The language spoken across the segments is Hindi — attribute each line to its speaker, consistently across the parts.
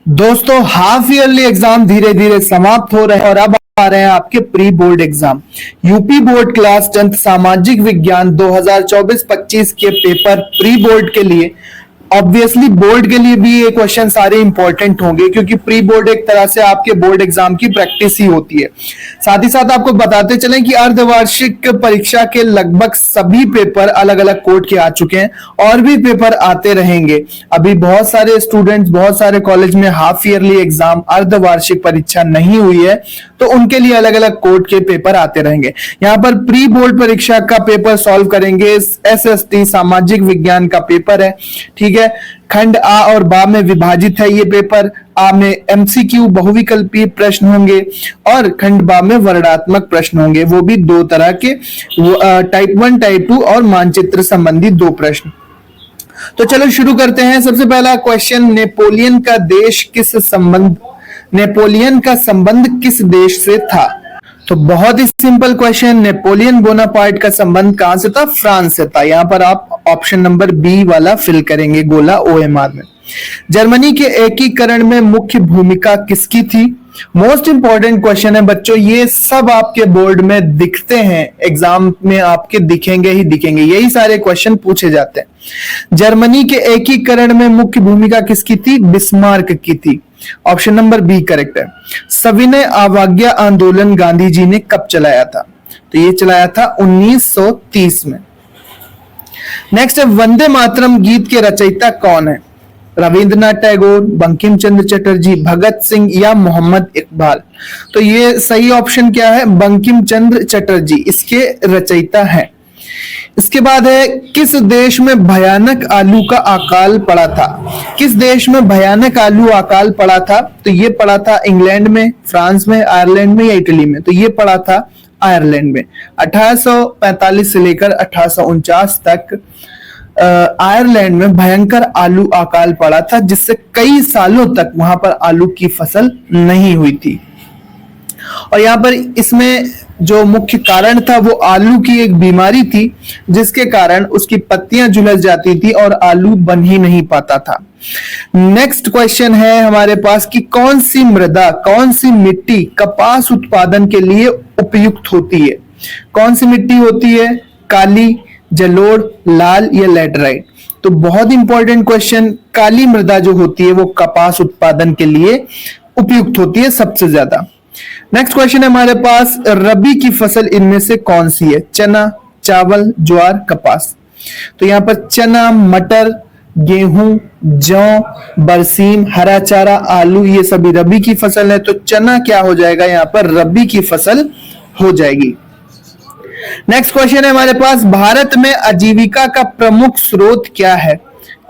Speaker 1: दोस्तों हाफ ईयरली एग्जाम धीरे धीरे समाप्त हो रहे हैं और अब आ रहे हैं आपके pre board exam. UP board class 10 सामाजिक विज्ञान 2024-25 के पेपर प्री बोर्ड के लिए ऑब्वियसली बोर्ड के लिए भी ये क्वेश्चन सारे इंपॉर्टेंट होंगे, क्योंकि प्री बोर्ड एक तरह से आपके बोर्ड एग्जाम की प्रैक्टिस ही होती है। साथ ही साथ आपको बताते चलें कि अर्धवार्षिक परीक्षा के लगभग सभी पेपर अलग अलग कोड के आ चुके हैं और भी पेपर आते रहेंगे। अभी बहुत सारे स्टूडेंट्स, बहुत सारे कॉलेज में हाफ ईयरली एग्जाम, अर्धवार्षिक परीक्षा नहीं हुई है, तो उनके लिए अलग अलग कोड के पेपर आते रहेंगे। यहाँ पर प्री बोर्ड परीक्षा का पेपर सॉल्व करेंगे। एसएसटी सामाजिक विज्ञान का पेपर है, ठीक है। खंड आ और बा में विभाजित है ये पेपर। आ में एमसीक्यू बहुविकल्पीय प्रश्न होंगे और खंड बा में वर्णात्मक प्रश्न होंगे, वो भी दो तरह के, टाइप 1 टाइप 2 और मानचित्र संबंधी दो प्रश्न। तो चलो शुरू करते हैं। सबसे पहला क्वेश्चन, नेपोलियन का संबंध किस देश से था? तो बहुत ही सिंपल क्वेश्चन, नेपोलियन बोनापार्ट का संबंध कहां से था? फ्रांस से था। यहां पर आप ऑप्शन नंबर बी वाला फिल करेंगे, गोला ओएमआर में। जर्मनी के एकीकरण में मुख्य भूमिका किसकी थी? मोस्ट इंपॉर्टेंट क्वेश्चन है बच्चों, ये सब आपके बोर्ड में दिखते हैं, एग्जाम में आपके दिखेंगे ही दिखेंगे, यही सारे क्वेश्चन पूछे जाते हैं। जर्मनी के एकीकरण में मुख्य भूमिका किसकी थी? बिस्मार्क की थी। ऑप्शन नंबर बी करेक्ट है। सविनय अवज्ञा आंदोलन गांधी जी ने कब चलाया था? तो ये चलाया था 1930 में। नेक्स्ट है, वंदे मातरम गीत के रचयिता कौन है? रविंद्रनाथ टैगोर, बंकिम चंद्र चटर्जी, भगत सिंह या मोहम्मद इकबाल? तो ये सही ऑप्शन क्या है? बंकिम चंद्र चटर्जी इसके रचयिता हैं। इसके बाद है, किस देश में भयानक आलू का अकाल पड़ा था? किस देश में भयानक आलू अकाल पड़ा था? तो ये पड़ा था इंग्लैंड में, फ्रांस में, आयरलैंड में या इटली में? तो ये पड़ा था आयरलैंड में। 1845 से लेकर 1849 तक आयरलैंड में भयंकर आलू अकाल पड़ा था, जिससे कई सालों तक वहां पर आलू की फसल नहीं हुई थी। और यहाँ पर इसमें जो मुख्य कारण था वो आलू की एक बीमारी थी, जिसके कारण उसकी पत्तियां झुलस जाती थी और आलू बन ही नहीं पाता था। नेक्स्ट क्वेश्चन है हमारे पास कि कौन सी मृदा, कौन सी मिट्टी कपास उत्पादन के लिए उपयुक्त होती है? कौन सी मिट्टी होती है? काली, जलोढ़, लाल या लैटराइट? तो बहुत इंपॉर्टेंट क्वेश्चन, काली मृदा जो होती है वो कपास उत्पादन के लिए उपयुक्त होती है सबसे ज्यादा। नेक्स्ट क्वेश्चन है हमारे पास, रबी की फसल इनमें से कौन सी है? चना, चावल, ज्वार, कपास? तो यहाँ पर चना, मटर, गेहूं, जौ, बरसीम, हरा चारा, आलू, ये सभी रबी की फसल है। तो चना क्या हो जाएगा? यहाँ पर रबी की फसल हो जाएगी। नेक्स्ट क्वेश्चन है हमारे पास, भारत में आजीविका का प्रमुख स्रोत क्या है?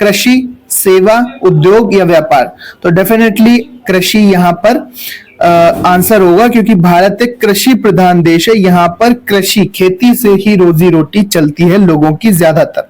Speaker 1: कृषि, सेवा, उद्योग या व्यापार? तो डेफिनेटली कृषि यहाँ पर आंसर होगा, क्योंकि भारत एक कृषि प्रधान देश है। यहाँ पर कृषि, खेती से ही रोजी रोटी चलती है लोगों की ज्यादातर।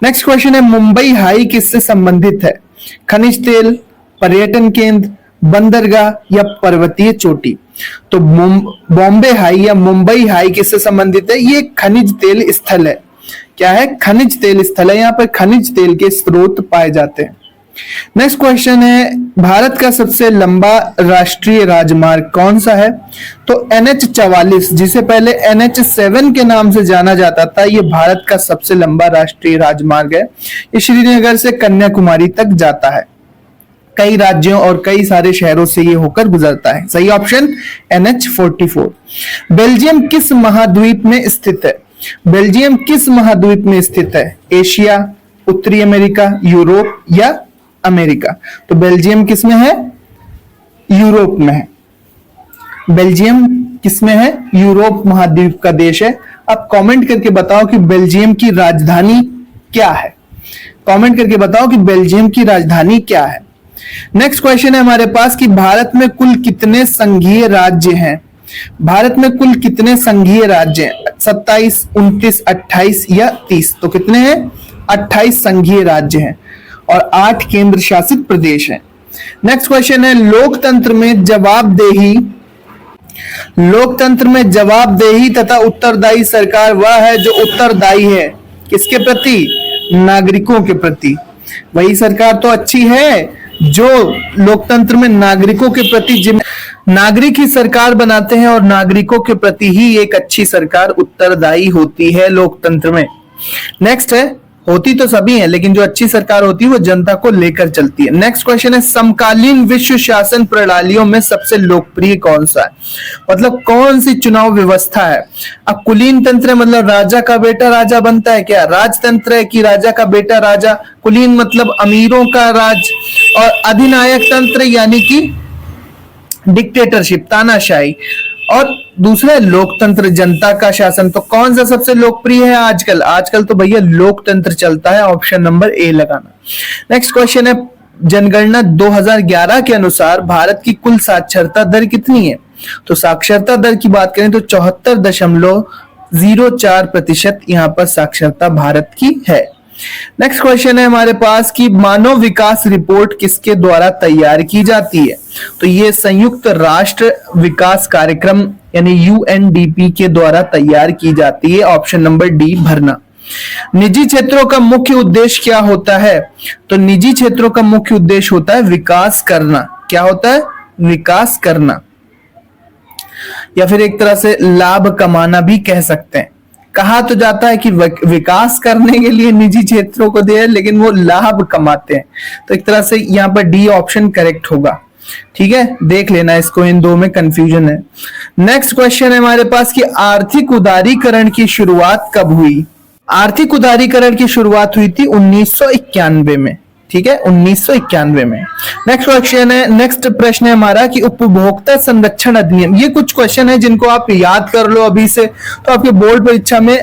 Speaker 1: नेक्स्ट क्वेश्चन है, मुंबई हाई किससे संबंधित है? खनिज तेल, पर्यटन केंद्र, बंदरगाह या पर्वतीय चोटी? तो बॉम्बे हाई या मुंबई हाई किससे संबंधित है? ये खनिज तेल स्थल है। क्या है? खनिज तेल स्थल है। यहाँ पर खनिज तेल के स्रोत पाए जाते हैं। नेक्स्ट क्वेश्चन है, भारत का सबसे लंबा राष्ट्रीय राजमार्ग कौन सा है? तो NH-44, जिसे पहले NH-7 के नाम से जाना जाता था, ये भारत का सबसे लंबा राष्ट्रीय राजमार्ग है। ये श्रीनगर से कन्याकुमारी तक जाता है। कई राज्यों और कई सारे शहरों से ये होकर गुजरता है। सही ऑप्शन NH-44। बेल्जियम किस महाद्वीप में स्थित है? बेल्जियम किस महाद्वीप में स्थित है? एशिया, उत्तरी अमेरिका, यूरोप या अमेरिका? तो बेल्जियम किसमें है? यूरोप में है। बेल्जियम किसमें है? यूरोप महाद्वीप का देश है। अब कमेंट करके बताओ कि बेल्जियम की राजधानी क्या है? कमेंट करके बताओ कि बेल्जियम की राजधानी क्या है। नेक्स्ट क्वेश्चन है हमारे पास कि भारत में कुल कितने संघीय राज्य हैं? भारत में कुल कितने संघीय राज्य हैं? 27, 29, 28 या 30? तो कितने हैं? 28 संघीय राज्य हैं और 8 केंद्र शासित प्रदेश हैं। नेक्स्ट क्वेश्चन है, लोकतंत्र में जवाबदेही तथा उत्तरदायी सरकार वह है जो उत्तरदायी है किसके प्रति? नागरिकों के प्रति। वही सरकार तो अच्छी है जो लोकतंत्र में नागरिकों के प्रति नागरिक ही सरकार बनाते हैं और नागरिकों के प्रति ही एक अच्छी सरकार उत्तरदायी होती है लोकतंत्र में। नेक्स्ट है, होती तो सभी है लेकिन जो अच्छी सरकार होती है वो जनता को लेकर चलती है। नेक्स्ट क्वेश्चन है, समकालीन विश्व शासन प्रणालियों में सबसे लोकप्रिय कौन सा है, मतलब कौन सी चुनाव व्यवस्था है। अब कुलीन तंत्र मतलब राजा का बेटा राजा बनता है क्या, राजतंत्र है कि राजा का बेटा राजा, कुलीन मतलब अमीरों का राज, और अधिनायक तंत्र यानी कि डिक्टेटरशिप तानाशाही, और दूसरा है लोकतंत्र जनता का शासन। तो कौन सा सबसे लोकप्रिय है आजकल, आजकल तो भैया लोकतंत्र चलता है, ऑप्शन नंबर ए लगाना। नेक्स्ट क्वेश्चन है, जनगणना 2011 के अनुसार भारत की कुल साक्षरता दर कितनी है। तो साक्षरता दर की बात करें तो 74.04% यहाँ पर साक्षरता भारत की है। नेक्स्ट क्वेश्चन है हमारे पास कि मानव विकास रिपोर्ट किसके द्वारा तैयार की जाती है। तो ये संयुक्त राष्ट्र विकास कार्यक्रम यानी यूएनडीपी के द्वारा तैयार की जाती है, ऑप्शन नंबर डी भरना। निजी क्षेत्रों का मुख्य उद्देश्य क्या होता है। तो निजी क्षेत्रों का मुख्य उद्देश्य होता है विकास करना। क्या होता है, विकास करना, या फिर एक तरह से लाभ कमाना भी कह सकते हैं। कहा तो जाता है कि विकास करने के लिए निजी क्षेत्रों को दे, लेकिन वो लाभ कमाते हैं। तो एक तरह से यहाँ पर डी ऑप्शन करेक्ट होगा। ठीक है, देख लेना इसको, इन दो में कंफ्यूजन है। नेक्स्ट क्वेश्चन है हमारे पास कि आर्थिक उदारीकरण की शुरुआत कब हुई। आर्थिक उदारीकरण की शुरुआत हुई थी 1991 में। ठीक है, 1991 में। नेक्स्ट क्वेश्चन है, नेक्स्ट प्रश्न है हमारा कि उपभोक्ता संरक्षण अधिनियम। ये कुछ क्वेश्चन है जिनको आप याद कर लो अभी से, तो आपके बोर्ड परीक्षा में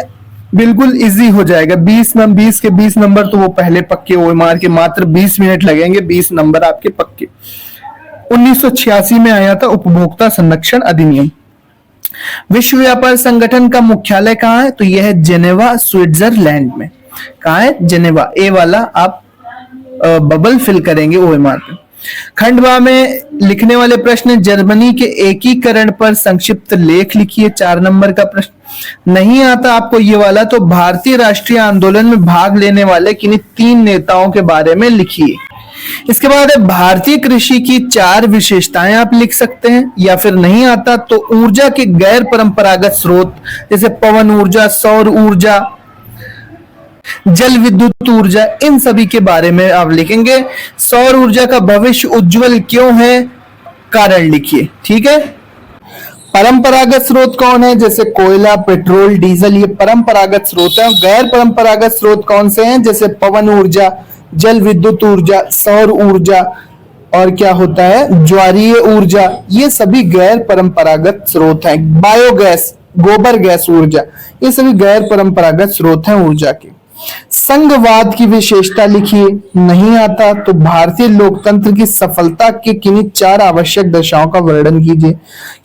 Speaker 1: बिल्कुल इजी हो जाएगा। 20 के 20 नंबर तो वो पहले पक्के ओएमआर के, मात्र 20 मिनट लगेंगे, 20 नंबर आपके पक्के। 1986 में आया था उपभोक्ता संरक्षण अधिनियम। विश्व व्यापार संगठन का मुख्यालय कहाँ है। तो यह है जेनेवा स्विट्जरलैंड में। कहाँ है, जेनेवा। ए वाला आप बबल फिल करेंगे ओएमआर पे। खंड बा में लिखने वाले प्रश्न, जर्मनी के एकीकरण पर संक्षिप्त लेख लिखिए। 4 नंबर का प्रश्न। नहीं आता आपको ये वाला तो भारतीय राष्ट्रीय आंदोलन में भाग लेने वाले किन्हीं 3 नेताओं के बारे में लिखिए। इसके बाद है भारतीय कृषि की 4 विशेषताएं आप लिख सकते हैं, या फिर नहीं आता तो ऊर्जा के गैर परंपरागत स्रोत जैसे पवन ऊर्जा, सौर ऊर्जा, जल विद्युत ऊर्जा, इन सभी के बारे में आप लिखेंगे। सौर ऊर्जा का भविष्य उज्जवल क्यों है, कारण लिखिए। ठीक है, परंपरागत स्रोत कौन है, जैसे कोयला, पेट्रोल, डीजल, ये परंपरागत स्रोत है। गैर परंपरागत स्रोत कौन से हैं, जैसे पवन ऊर्जा, जल विद्युत ऊर्जा, सौर ऊर्जा, और क्या होता है ज्वारीय ऊर्जा, ये सभी गैर परंपरागत स्रोत हैं। बायोगैस, गोबर गैस ऊर्जा, ये सभी गैर परंपरागत स्रोत हैं ऊर्जा के। संघवाद की विशेषता लिखिए। नहीं आता तो भारतीय लोकतंत्र की सफलता के किन्हीं 4 आवश्यक दशाओं का वर्णन कीजिए,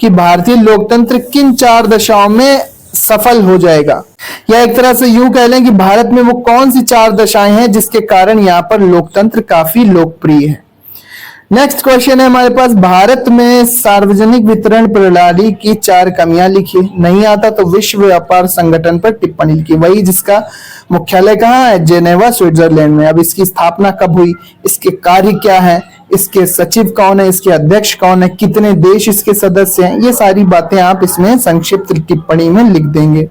Speaker 1: कि भारतीय लोकतंत्र किन 4 दशाओं में सफल हो जाएगा, या एक तरह से यूं कह लें कि भारत में वो कौन सी 4 दशाएं हैं जिसके कारण यहाँ पर लोकतंत्र काफी लोकप्रिय है। नेक्स्ट क्वेश्चन है हमारे पास, भारत में सार्वजनिक वितरण प्रणाली की 4 कमियां लिखिए। नहीं आता तो विश्व व्यापार संगठन पर टिप्पणी लिखिए, वही जिसका मुख्यालय कहाँ है, जेनेवा स्विट्जरलैंड में। अब इसकी स्थापना कब हुई, इसके कार्य क्या है, इसके सचिव कौन है, इसके अध्यक्ष कौन है, कितने देश इसके सदस्य हैं, ये सारी बातें आप इसमें संक्षिप्त टिप्पणी में लिख देंगे।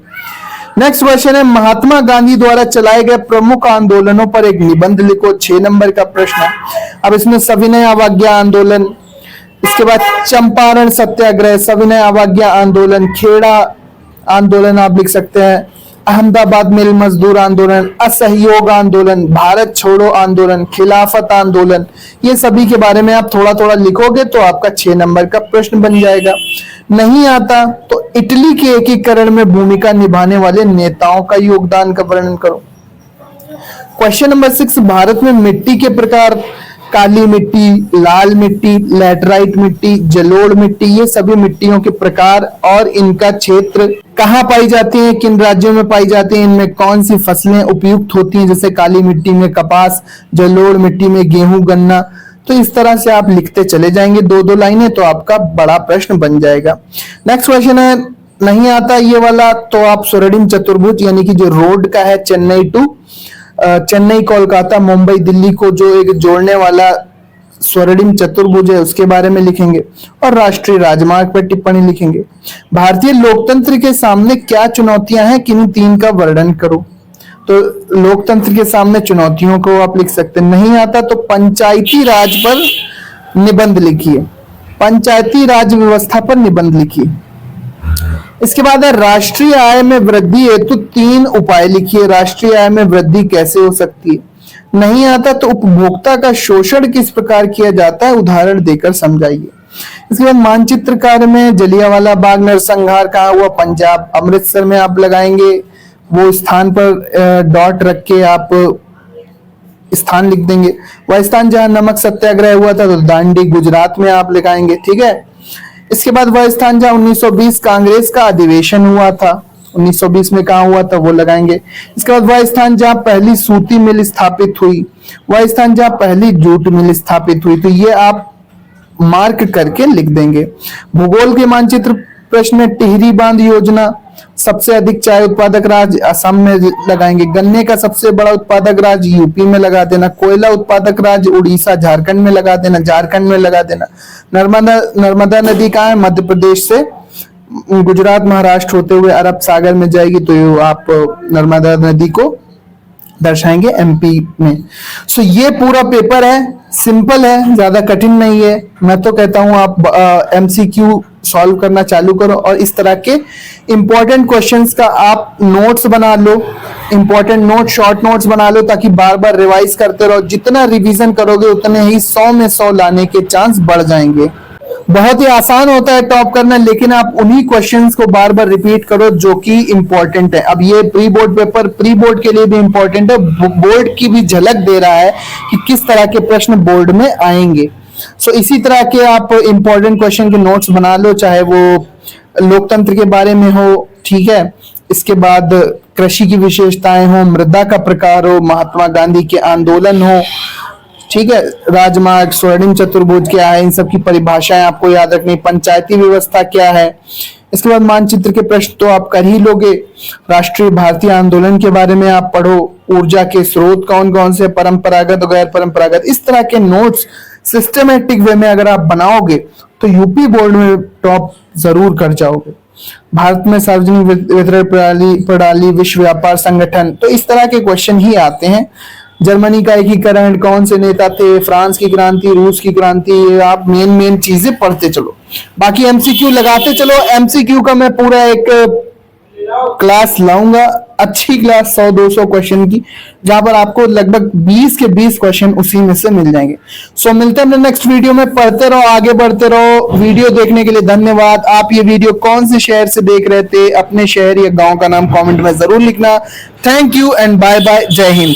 Speaker 1: नेक्स्ट क्वेश्चन है, महात्मा गांधी द्वारा चलाए गए प्रमुख आंदोलनों पर एक निबंध लिखो। 6 नंबर का प्रश्न है। अब इसमें सविनय अवज्ञा आंदोलन, इसके बाद चंपारण सत्याग्रह, सविनय अवज्ञा आंदोलन, खेड़ा आंदोलन आप लिख सकते हैं, अहमदाबाद मिल मजदूर आंदोलन, असहयोग आंदोलन, भारत छोड़ो आंदोलन, खिलाफत आंदोलन, ये सभी के बारे में आप थोड़ा थोड़ा लिखोगे तो आपका 6 नंबर का प्रश्न बन जाएगा। नहीं आता तो इटली के एकीकरण में भूमिका निभाने वाले नेताओं का योगदान का वर्णन करो। क्वेश्चन नंबर 6, भारत में मिट्टी के प्रकार, काली मिट्टी, लाल मिट्टी, लैटराइट मिट्टी, जलोढ़ मिट्टी, ये सभी मिट्टियों के प्रकार और इनका क्षेत्र कहाँ पाई जाती हैं, किन राज्यों में पाई जाती हैं, इनमें कौन सी फसलें उपयुक्त होती हैं, जैसे काली मिट्टी में कपास, जलोढ़ मिट्टी में गेहूं, गन्ना। तो इस तरह से आप लिखते चले जाएंगे 2-2 लाइनें, तो आपका बड़ा प्रश्न बन जाएगा। नेक्स्ट क्वेश्चन है, नहीं आता ये वाला तो आप स्वर्णिम चतुर्भुज यानी कि जो रोड का है चेन्नई कोलकाता मुंबई दिल्ली को जो एक जोड़ने वाला स्वर्णिम चतुर्भुज है उसके बारे में लिखेंगे और राष्ट्रीय राजमार्ग पर टिप्पणी लिखेंगे। भारतीय लोकतंत्र के सामने क्या चुनौतियां हैं, किन्हीं तीन का वर्णन करो। तो लोकतंत्र के सामने चुनौतियों को आप लिख सकते हैं। नहीं आता तो पंचायती राज पर निबंध लिखिए, पंचायती राज व्यवस्था पर निबंध लिखिए। इसके बाद है राष्ट्रीय आय में वृद्धि हेतु तीन उपाय लिखिए। राष्ट्रीय आय में वृद्धि कैसे हो सकती है। नहीं आता तो उपभोक्ता का शोषण किस प्रकार किया जाता है, उदाहरण देकर समझाइए। इसके बाद मानचित्र कार्य में जलियांवाला बाग नरसंहार कहाँ हुआ, पंजाब, अमृतसर में आप लगाएंगे। वो स्थान पर डॉट रख के आप स्थान लिख देंगे। वह स्थान जहां नमक सत्याग्रह हुआ था तो दांडी गुजरात में आप लगाएंगे, ठीक है। इसके बाद वह स्थान जहां 1920 कांग्रेस का अधिवेशन हुआ था, 1920 में कहा हुआ था, वो लगाएंगे। इसके बाद वह स्थान जहां पहली सूती मिल स्थापित हुई, वह स्थान जहां पहली जूट मिल स्थापित हुई, तो ये आप मार्क करके लिख देंगे। भूगोल के मानचित्र प्रश्न में टिहरी बांध योजना, सबसे अधिक चाय उत्पादक राज्य असम में लगाएंगे। गन्ने का सबसे बड़ा उत्पादक राज्य यूपी में लगा देना। कोयला उत्पादक राज्य उड़ीसा झारखंड में लगा देना, झारखंड में लगा देना। नर्मदा नदी कहाँ है, मध्य प्रदेश से गुजरात महाराष्ट्र होते हुए अरब सागर में जाएगी, तो आप नर्मदा नदी को दर्शाएंगे एमपी में। सो ये पूरा पेपर है, सिंपल है, ज्यादा कठिन नहीं है। मैं तो कहता हूं आप एमसीक्यू सॉल्व करना चालू करो और इस तरह के इंपॉर्टेंट क्वेश्चंस का आप नोट्स बना लो, इंपॉर्टेंट नोट, शॉर्ट नोट्स बना लो, ताकि बार बार रिवाइज करते रहो। जितना रिवीजन करोगे उतने ही 100 में 100 लाने के चांस बढ़ जाएंगे। बहुत ही आसान होता है टॉप करना, लेकिन आप उन्हीं क्वेश्चंस को बार बार रिपीट करो जो कि इंपॉर्टेंट है। अब ये pre board paper pre board के लिए भी इंपॉर्टेंट है, बोर्ड की भी झलक दे रहा है कि किस तरह के प्रश्न बोर्ड में आएंगे। सो इसी तरह के आप इंपॉर्टेंट क्वेश्चन के नोट्स बना लो, चाहे वो लोकतंत्र के बारे में हो, ठीक है। इसके बाद कृषि की विशेषताएं हो, मृदा का प्रकार हो, महात्मा गांधी के आंदोलन हो, ठीक है। राजमार्ग, स्वर्णिम चतुर्भुज क्या है, इन सब की परिभाषाएं आपको याद रखनी। पंचायती व्यवस्था क्या है। इसके बाद मानचित्र के प्रश्न तो आप कर ही लोगे। राष्ट्रीय भारतीय आंदोलन के बारे में आप पढ़ो। ऊर्जा के स्रोत कौन कौन से, परंपरागत और गैर परंपरागत, इस तरह के नोट्स सिस्टमेटिक वे में अगर आप बनाओगे तो यूपी बोर्ड में टॉप जरूर कर जाओगे। भारत में सार्वजनिक वितरण प्रणाली, विश्व व्यापार संगठन, तो इस तरह के क्वेश्चन ही आते हैं। जर्मनी का एकीकरण, कौन से नेता थे, फ्रांस की क्रांति, रूस की क्रांति, ये आप मेन चीजें पढ़ते चलो। बाकी एमसीक्यू लगाते चलो। एमसीक्यू का मैं पूरा एक क्लास लाऊंगा, अच्छी क्लास 100-200 क्वेश्चन की, जहां पर आपको लगभग 20 के 20 क्वेश्चन उसी में से मिल जाएंगे। सो मिलते हैं नेक्स्ट वीडियो में। पढ़ते रहो, आगे बढ़ते रहो। वीडियो देखने के लिए धन्यवाद। आप ये वीडियो कौन से शहर से देख रहे थे, अपने शहर या गांव का नाम कमेंट में जरूर लिखना। Thank you and bye bye, जय हिंद।